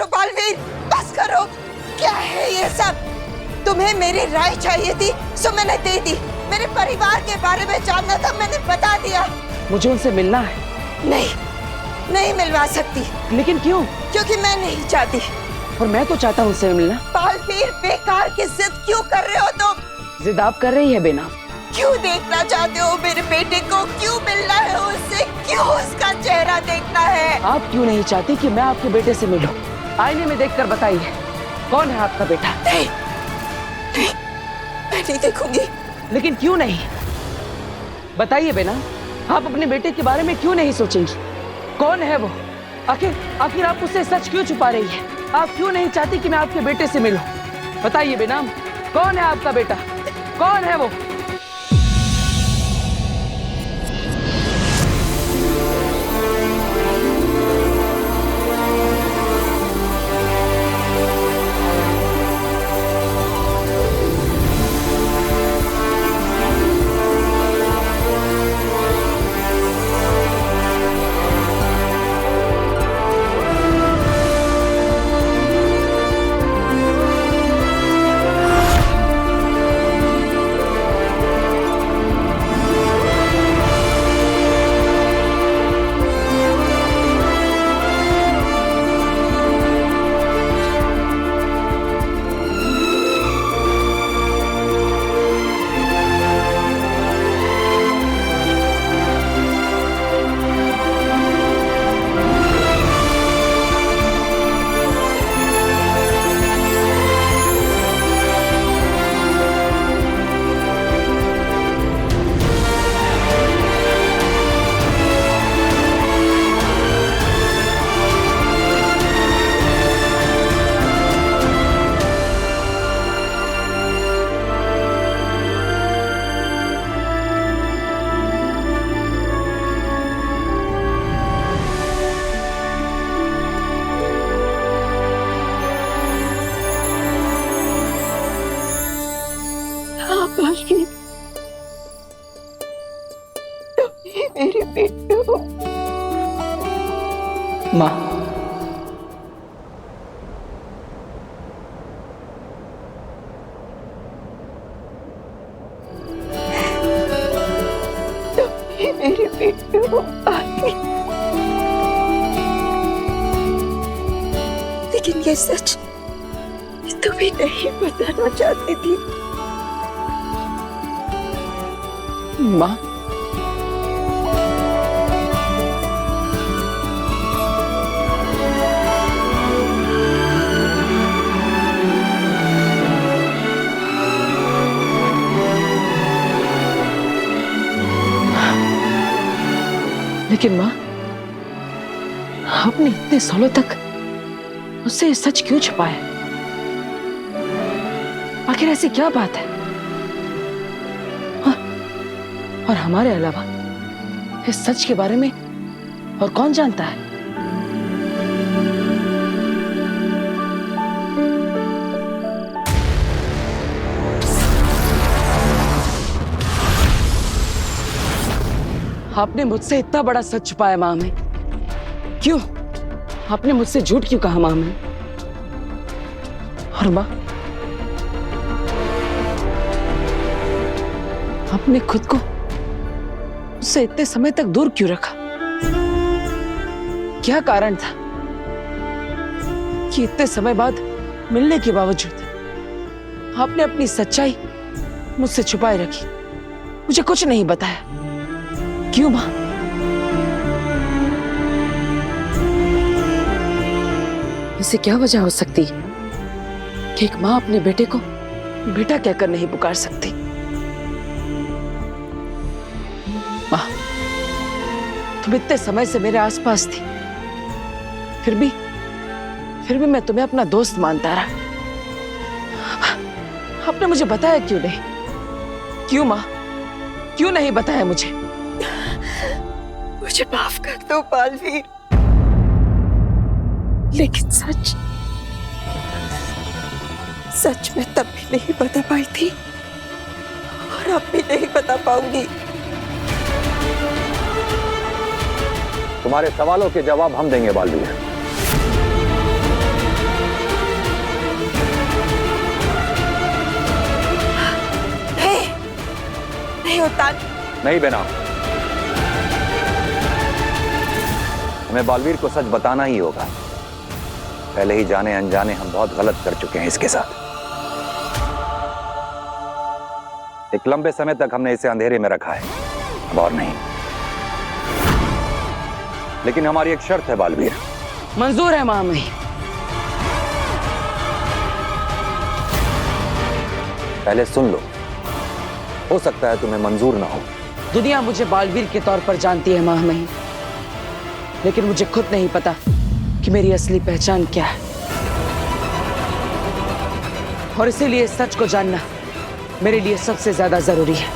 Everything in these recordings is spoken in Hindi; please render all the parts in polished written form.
करो बालवीर, बस करो। क्या है ये सब? तुम्हें मेरी राय चाहिए थी सो मैंने दे दी। मेरे परिवार के बारे में जानना था, मैंने बता दिया। मुझे उनसे मिलना है। नहीं मिलवा सकती। लेकिन क्यों? क्योंकि मैं नहीं चाहती। और मैं तो चाहता हूँ उनसे मिलना। बालवीर, बेकार की जिद क्यों कर रहे हो तुम? जिद आप कर रही है बेनाम। क्यों देखना चाहते हो मेरे बेटे को? क्यों मिलना है उससे? क्यों उसका चेहरा देखना है? आप क्यों नहीं चाहती कि मैं आपके बेटे से मिलूं? आईने में देखकर बताइए, कौन है आपका बेटा? नहीं, मैं नहीं देखूंगी। लेकिन क्यों नहीं? बताइए बेनाम, आप अपने बेटे के बारे में क्यों नहीं सोचेंगी? कौन है वो? आखिर आप उससे सच क्यों छुपा रही है? आप क्यों नहीं चाहती कि मैं आपके बेटे से मिलूं? बताइए बेनाम, कौन है आपका बेटा? कौन है वो? मेरे बेटे हो। माँ, मेरे बेटे हो। लेकिन ये सच तुम्हें नहीं बताना चाहती थी। माँ, लेकिन माँ, आपने इतने सालों तक उससे सच क्यों छुपाया? आखिर ऐसी क्या बात है? और हमारे अलावा इस सच के बारे में और कौन जानता है? आपने मुझसे इतना बड़ा सच छुपाया माँ में। क्यों? आपने मुझसे झूठ क्यों कहा माँ में? और माँ, आपने खुद को उससे इतने समय तक दूर क्यों रखा? क्या कारण था कि इतने समय बाद मिलने के बावजूद आपने अपनी सच्चाई मुझसे छुपाए रखी? मुझे कुछ नहीं बताया। क्यों माँ? इसे क्या वजह हो सकती है कि एक माँ अपने बेटे को बेटा कहकर नहीं पुकार सकती? माँ, तुम इतने समय से मेरे आसपास थी, फिर भी मैं तुम्हें अपना दोस्त मानता रहा। आपने मुझे बताया क्यों नहीं? क्यों माँ? क्यों नहीं बताया मुझे? मुझे माफ कर दो बालवीर, लेकिन सच मैं तब भी नहीं बता पाई थी और अब भी नहीं बता पाऊंगी। तुम्हारे सवालों के जवाब हम देंगे बालवीर। उत्तान। नहीं बेनाम, हमें बालवीर को सच बताना ही होगा। पहले ही जाने अनजाने हम बहुत गलत कर चुके हैं इसके साथ। एक लंबे समय तक हमने इसे अंधेरे में रखा है, अब और नहीं। लेकिन हमारी एक शर्त है बालवीर। मंजूर है महामहिम। पहले सुन लो, हो सकता है तुम्हें मंजूर ना हो। दुनिया मुझे बालवीर के तौर पर जानती है महामहिम, लेकिन मुझे खुद नहीं पता कि मेरी असली पहचान क्या है। और इसीलिए सच को जानना मेरे लिए सबसे ज्यादा जरूरी है।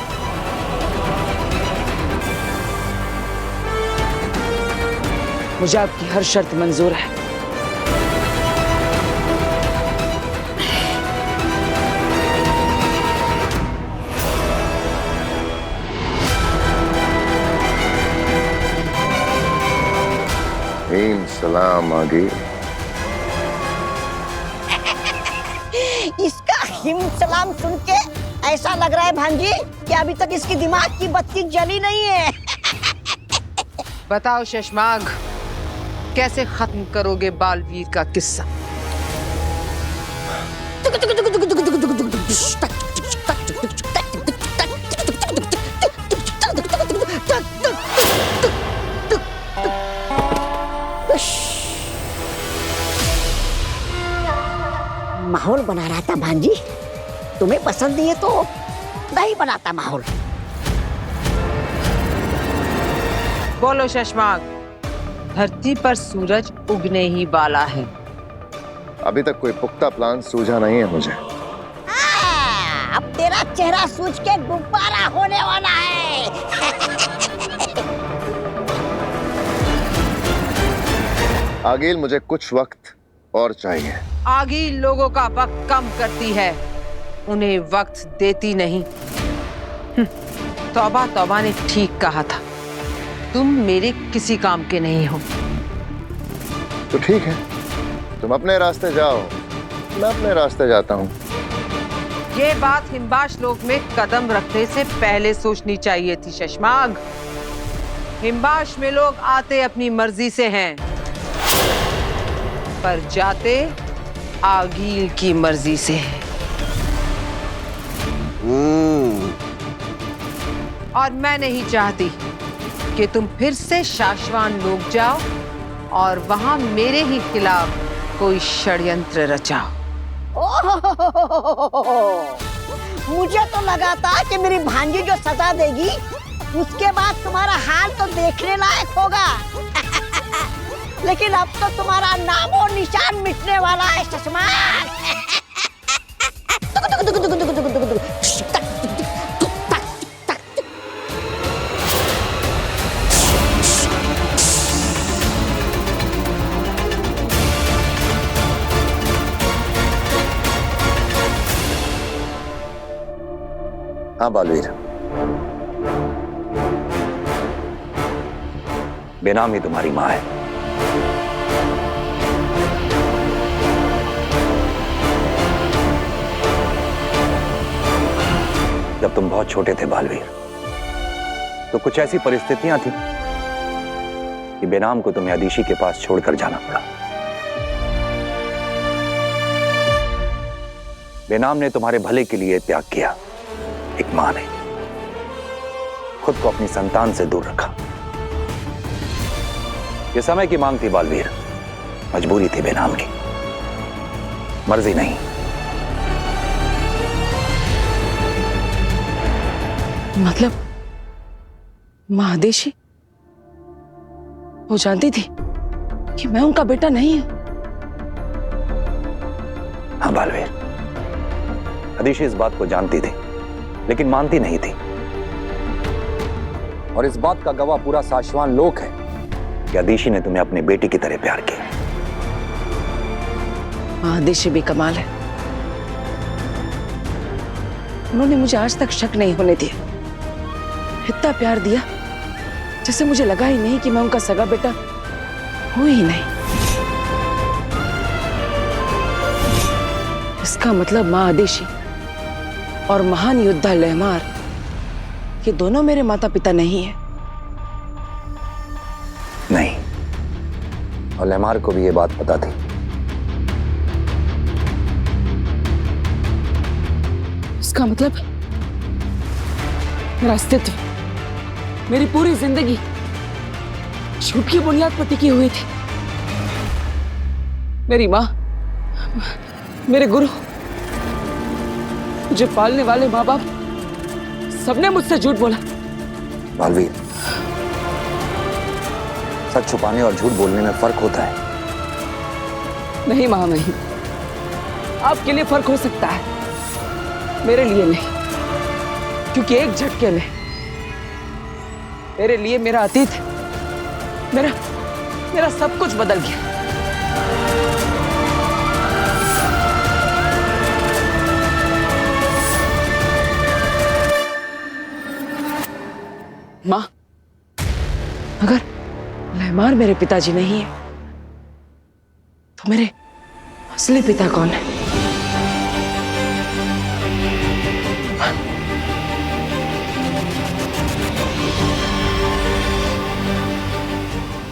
मुझे आपकी हर शर्त मंजूर है। सलाम आगे। इसका हिम सलाम सुन के ऐसा लग रहा है भांजी कि अभी तक इसकी दिमाग की बत्ती जली नहीं है। बताओ शशमाग, कैसे खत्म करोगे बालवीर का किस्सा? माहौल बना रहा था भांजी, तुम्हें पसंद नहीं है तो नहीं बनाता माहौल। बोलो शशमाग, धरती पर सूरज उगने ही वाला है। अभी तक कोई पुख्ता प्लान सूझा नहीं है मुझे। अब तेरा चेहरा सूझ के गुब्बारा होने वाला है। आगिल, मुझे कुछ वक्त और चाहिए। आगी लोगों का वक्त कम करती है, उन्हें वक्त देती नहीं। तौबा तौबा ने ठीक कहा था, तुम मेरे किसी काम के नहीं हो। तो ठीक है, तुम अपने रास्ते जाओ, मैं अपने रास्ते जाता हूँ। ये बात हिमबाश लोक में कदम रखने से पहले सोचनी चाहिए थी शशमाग। हिमबाश में लोग आते अपनी मर्जी से हैं, पर जाते आगील की मर्जी से। और मैं नहीं चाहती कि तुम फिर से शाश्वान लोग जाओ और वहां मेरे ही खिलाफ कोई षड्यंत्र रचाओ। मुझे तो लगा था कि मेरी भांजी जो सजा देगी उसके बाद तुम्हारा हाल तो देखने लायक होगा। लेकिन अब तो तुम्हारा नाम और निशान मिटने वाला है शशमाग। हाँ बालवीर, बेनाम ही तुम्हारी माँ है। जब तुम बहुत छोटे थे बालवीर, तो कुछ ऐसी परिस्थितियां थी कि बेनाम को तुम्हें अदीशी के पास छोड़कर जाना पड़ा। बेनाम ने तुम्हारे भले के लिए त्याग किया। एक मां ने खुद को अपनी संतान से दूर रखा। यह समय की मांग थी बालवीर, मजबूरी थी बेनाम की, मर्जी नहीं। मतलब मां आदेशी वो जानती थी कि मैं उनका बेटा नहीं हूं? हाँ बालवीर, अदीशी इस बात को जानती थी, लेकिन मानती नहीं थी। और इस बात का गवाह पूरा साशवान लोक है कि अदीशी ने तुम्हें अपने बेटे की तरह प्यार किया। मां आदेशी भी कमाल है, उन्होंने मुझे आज तक शक नहीं होने दिया। इतना प्यार दिया जैसे मुझे लगा ही नहीं कि मैं उनका सगा बेटा हूं ही नहीं। इसका मतलब मां आदेशी और महान योद्धा लहमार कि दोनों मेरे माता पिता नहीं है? नहीं, और लेमार को भी ये बात पता थी। इसका मतलब मेरा अस्तित्व, मेरी पूरी जिंदगी झूठ की बुनियाद पर टिकी हुई थी। मेरी माँ, मेरे गुरु, मुझे पालने वाले माँ बाप, सबने मुझसे झूठ बोला। बालवीर, सच छुपाने और झूठ बोलने में फर्क होता है। नहीं माँ, नहीं। आपके लिए फर्क हो सकता है, मेरे लिए नहीं, क्योंकि एक झटके में मेरे लिए मेरा अतीत, मेरा सब कुछ बदल गया। माँ, अगर लेमार मेरे पिताजी नहीं है, तो मेरे असली पिता कौन है?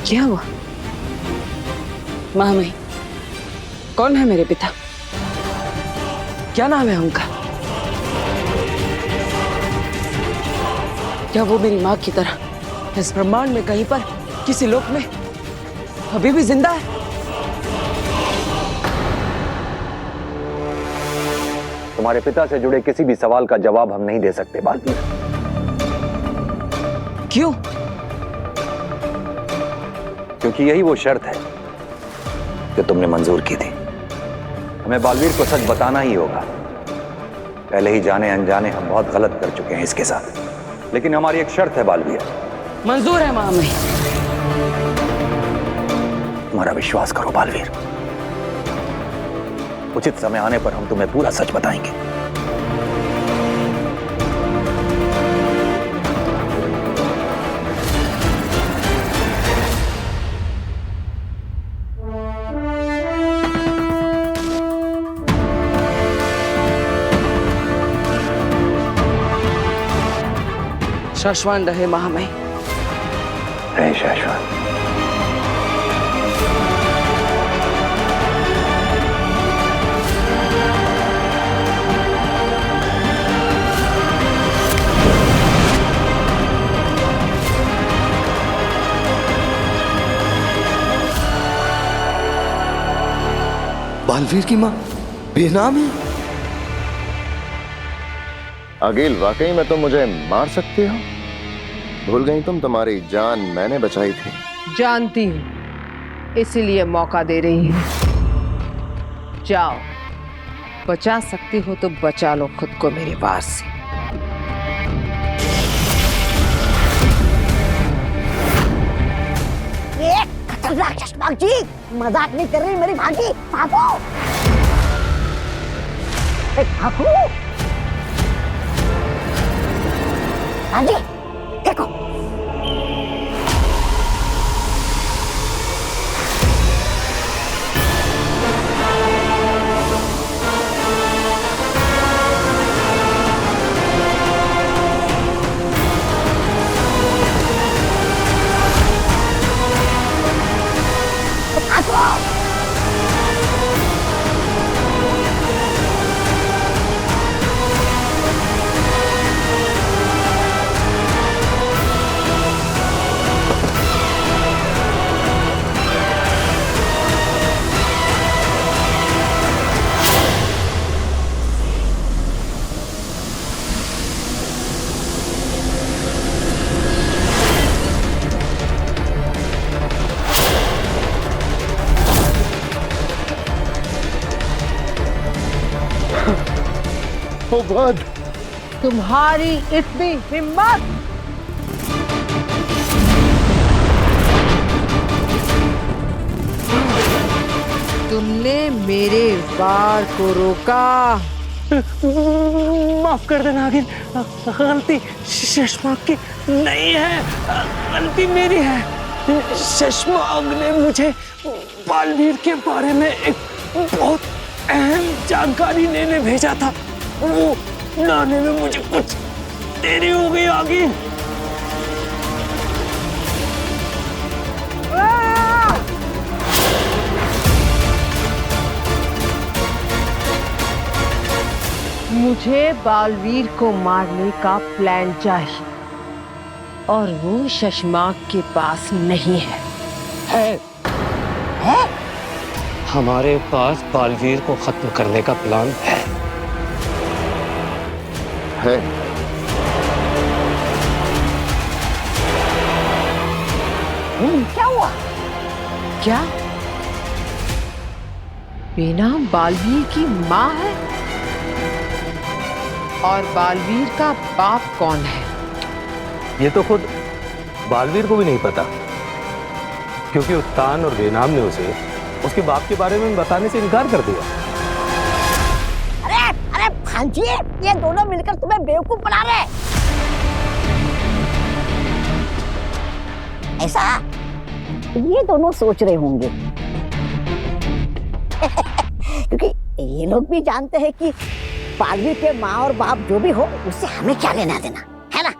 क्या हुआ? मामी, कौन है मेरे पिता? क्या नाम है उनका? क्या वो मेरी माँ की तरह इस ब्रह्मांड में कहीं पर, किसी लोक में अभी भी जिंदा है? तुम्हारे पिता से जुड़े किसी भी सवाल का जवाब हम नहीं दे सकते बालवीर। क्यों? क्योंकि यही वो शर्त है जो तुमने मंजूर की थी। हमें बालवीर को सच बताना ही होगा। पहले ही जाने अनजाने हम बहुत गलत कर चुके हैं इसके साथ, लेकिन हमारी एक शर्त है बालवीर। मंजूर है मामी। हमारा विश्वास करो बालवीर, उचित समय आने पर हम तुम्हें पूरा सच बताएंगे। शाश्वत रहे महामय। रहे शाश्वत। बालवीर की माँ बेनाम है। अगिल, वाकई में तुम मुझे मार सकती हो? भूल गई तुम, तुम्हारी जान मैंने बचाई थी। जानती हूं, इसीलिए मौका दे रही हूं। जाओ, बचा सकती हो तो बचा लो खुद को मेरे वार से। ये खतरनाक चश्मा जी, मजाक नहीं कर रही मेरी भाभी। भागो, भागो। हाँ जी, देखो। ओ गॉड! तुम्हारी इतनी हिम्मत! तुमने मेरे वार को रोका। माफ कर देना नागिन, गलती शशमाग की नहीं है, गलती मेरी है। शशमाग ने मुझे बालवीर के बारे में एक बहुत अहम जानकारी लेने भेजा था। वो लाने में मुझे कुछ देरी हो गई आगे। मुझे बालवीर को मारने का प्लान चाहिए और वो शशमाक के पास नहीं है। है? हमारे पास बालवीर को खत्म करने का प्लान है। क्या हुआ? क्या बीना बालवीर की माँ है? और बालवीर का बाप कौन है? ये तो खुद बालवीर को भी नहीं पता, क्योंकि उत्तान और बेनाम ने उसे उसके बाप के बारे में बताने से इनकार कर दिया। अरे भांजी, ये दोनों मिलकर तुम्हें बेवकूफ बना रहे। ऐसा ये दोनों सोच रहे होंगे क्योंकि ये लोग भी जानते हैं कि बालवीर के माँ और बाप जो भी हो, उससे हमें क्या लेना देना है ना?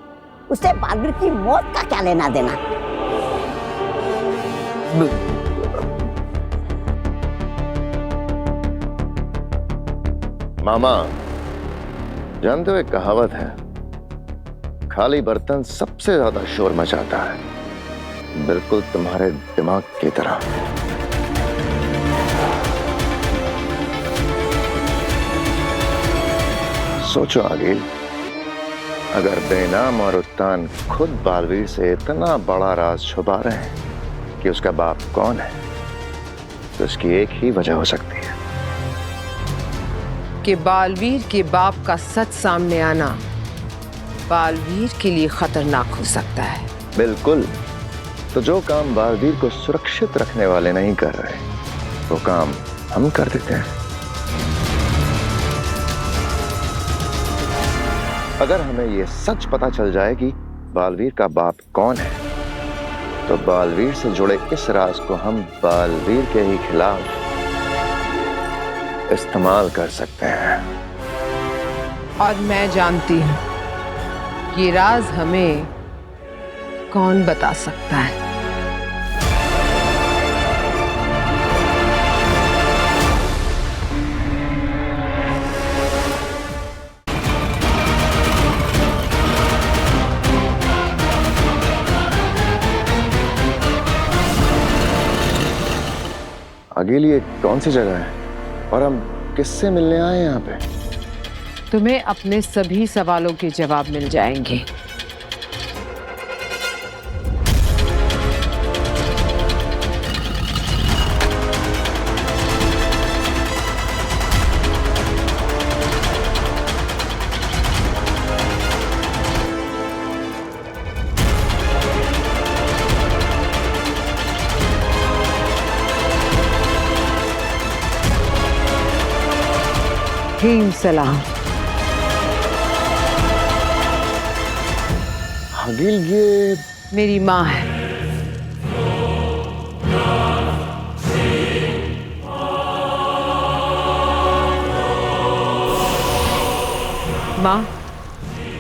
उससे बालवीर की मौत का क्या लेना देना? मामा, जानते हो एक कहावत है, खाली बर्तन सबसे ज्यादा शोर मचाता है। बिल्कुल तुम्हारे दिमाग की तरह। सोचो आगे, अगर बेनाम और उत्तान खुद बालवीर से इतना बड़ा राज छुपा रहे हैं कि उसका बाप कौन है, तो इसकी एक ही वजह हो सकती है कि बालवीर के बाप का सच सामने आना बालवीर के लिए खतरनाक हो सकता है। बिल्कुल। तो जो काम बालवीर को सुरक्षित रखने वाले नहीं कर रहे, वो काम हम कर देते हैं। अगर हमें ये सच पता चल जाए कि बालवीर का बाप कौन है, तो बालवीर से जुड़े इस राज को हम बालवीर के ही खिलाफ इस्तेमाल कर सकते हैं। और मैं जानती हूँ ये राज हमें कौन बता सकता है। अकेली ये कौन सी जगह है और हम किससे मिलने आए यहाँ पे? तुम्हें अपने सभी सवालों के जवाब मिल जाएंगे। हीम सलाम। हगील ये मेरी माँ है। माँ,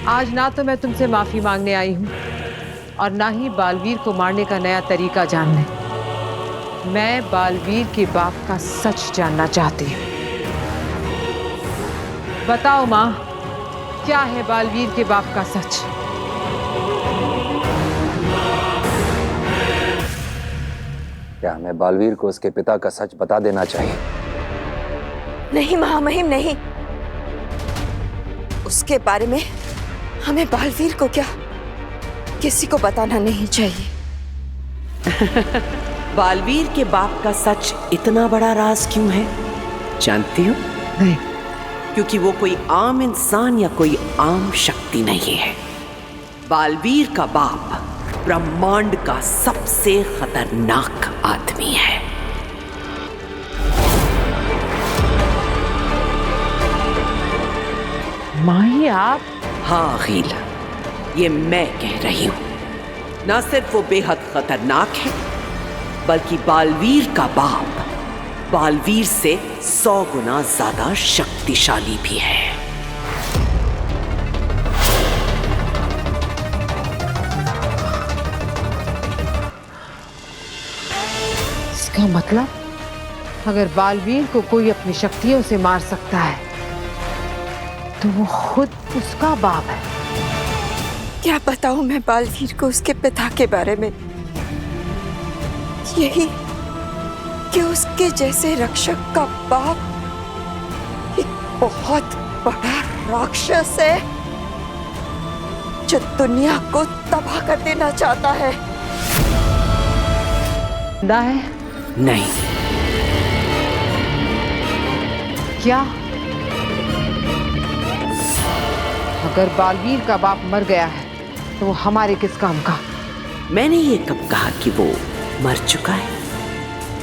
आज ना तो मैं तुमसे माफी मांगने आई हूँ और ना ही बालवीर को मारने का नया तरीका जानने। मैं बालवीर के बाप का सच जानना चाहती हूँ। बताओ माँ, क्या है बालवीर के बाप का सच? क्या हमें बालवीर को उसके पिता का सच बता देना चाहिए? नहीं महामहिम, नहीं। उसके बारे में हमें बालवीर को क्या किसी को बताना नहीं चाहिए। बालवीर के बाप का सच इतना बड़ा राज क्यों है जानती हो? नहीं। क्योंकि वो कोई आम इंसान या कोई आम शक्ति नहीं है। बालवीर का बाप ब्रह्मांड का सबसे खतरनाक आदमी है। माही, आप? हाँ अखिल, ये मैं कह रही हूं। ना सिर्फ वो बेहद खतरनाक है, बल्कि बालवीर का बाप बालवीर से 100 गुना ज्यादा शक्तिशाली भी है। इसका मतलब अगर बालवीर को कोई अपनी शक्तियों से मार सकता है तो वो खुद उसका बाप है। क्या बताऊं मैं बालवीर को उसके पिता के बारे में? यही कि उसके जैसे रक्षक का बाप एक बहुत बड़ा राक्षस है जो दुनिया को तबाह कर देना चाहता है। जिंदा है? नहीं। क्या? अगर बालवीर का बाप मर गया है तो वो हमारे किस काम का? मैंने ये कब कहा कि वो मर चुका है?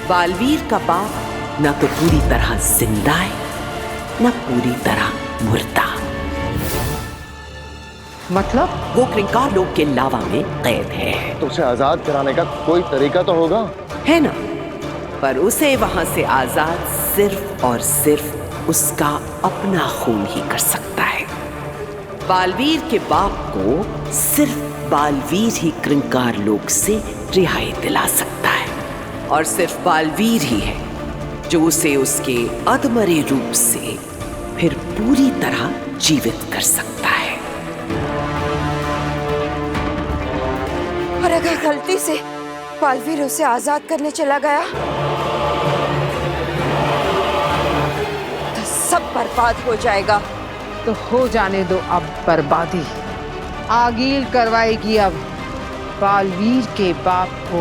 बालवीर का बाप न तो पूरी तरह जिंदा है न पूरी तरह मुर्दा। मतलब? वो क्रिंकार लोक के लावा में कैद है। तो उसे आजाद कराने का कोई तरीका तो होगा, है ना? पर उसे वहां से आजाद सिर्फ और सिर्फ उसका अपना खून ही कर सकता है। बालवीर के बाप को सिर्फ बालवीर ही क्रिंकार लोक से रिहाई दिला सकता है और सिर्फ बालवीर ही है जो उसे उसके अधमरे रूप से फिर पूरी तरह जीवित कर सकता है। और अगर गलती से बालवीर उसे आजाद करने चला गया तो सब बर्बाद हो जाएगा। तो हो जाने दो अब बर्बादी। आगील करवाएगी अब बालवीर के बाप को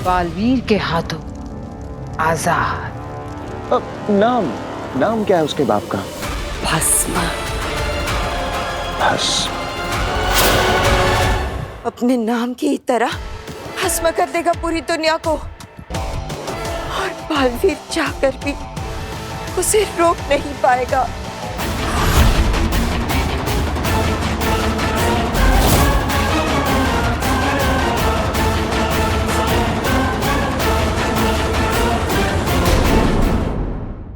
बालवीर के हाथों आजाद। अब नाम क्या है उसके बाप का? भस्म। भस्म। अपने नाम की तरह भस्म कर देगा पूरी दुनिया को और बालवीर चाहकर भी उसे रोक नहीं पाएगा।